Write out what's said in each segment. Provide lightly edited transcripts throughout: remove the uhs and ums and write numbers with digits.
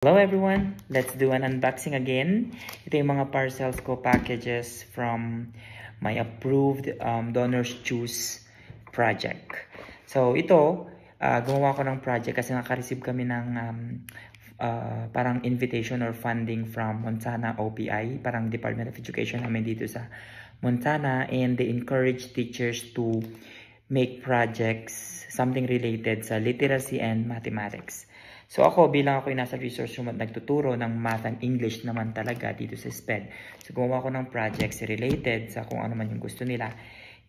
Hello everyone! Let's do an unboxing again. Ito yung mga parcels ko, packages from my approved Donors Choose project. So ito, gumawa ko ng project kasi naka-receive kami ng parang invitation or funding from Montana OPI, parang Department of Education namin dito sa Montana, and they encourage teachers to make projects, something related sa literacy and mathematics. So ako, bilang ako yung nasa resource room at nagtuturo ng math and English naman talaga dito sa SPED. So gumawa ko ng projects related sa kung ano man yung gusto nila.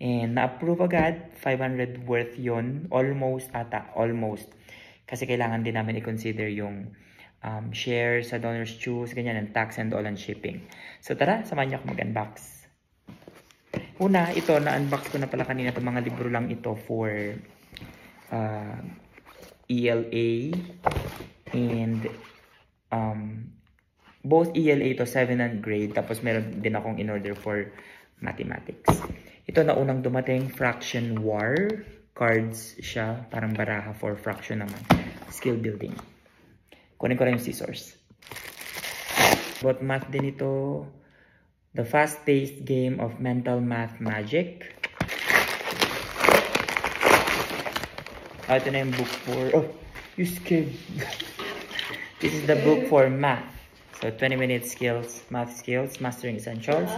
And na-approve agad, 500 worth yon, almost ata, almost. Kasi kailangan din namin i-consider yung share sa Donors Choose, ganyan, and tax and all and shipping. So tara, samahan niyo ako mag-unbox. Una, ito, na-unbox ko na pala kanina. Itong mga libro lang ito for ELA and both ELA to 7th grade, tapos meron din akong in order for mathematics. Ito na unang dumating, Fraction War cards siya, parang baraha for fraction naman, skill building. Kunin ko rin yung scissors. About math din ito, The Fast-Paced Game of Mental Math Magic. Ito na yung book for... Oh, you scared. This is the book for math. So, 20-minute skills, math skills, mastering essentials.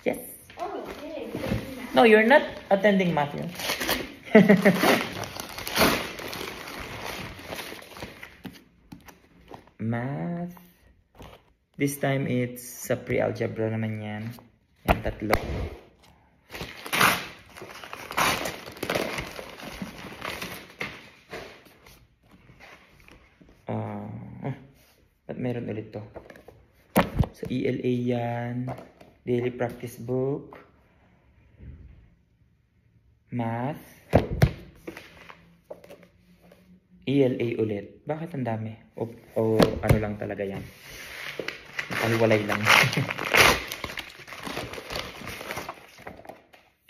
Yes. Oh, okay. No, you're not attending math yun. Math. This time, it's sa pre-algebra naman yan. Yan, tatlo. At meron ulit to. So, ELA yan. Daily practice book. Math. ELA ulit. Bakit ang dami? O ano lang talaga yan? Nakaliwalay lang.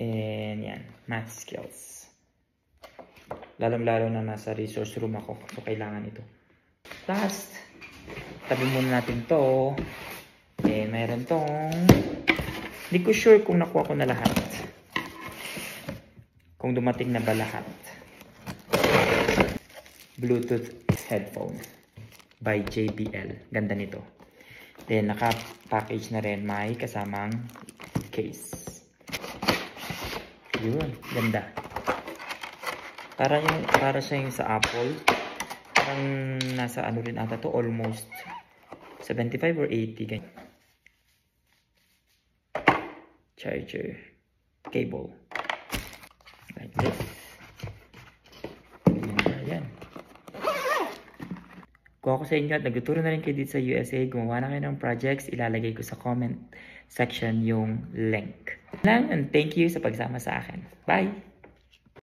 And yan. Math skills. Lalong-lalo na nasa resource room ako. So, kailangan ito. Last. Tabi muna natin to. And mayroon tong... Hindi ko sure kung nakuha ko na lahat. Kung dumating na ba lahat. Bluetooth headphone by JBL. Ganda nito. Then, naka-package na rin. May kasamang case. Yun. Ganda. Para siya yung sa Apple. Parang nasa ano rin ata to. Almost 75 or 80. Ganyan. Charger. Cable. Like this. Ayan. Kung ako sa inyo at nagtuturo na rin kayo dito sa USA, gumawa na kayo ng projects, ilalagay ko sa comment section yung link. And thank you sa pagsama sa akin. Bye!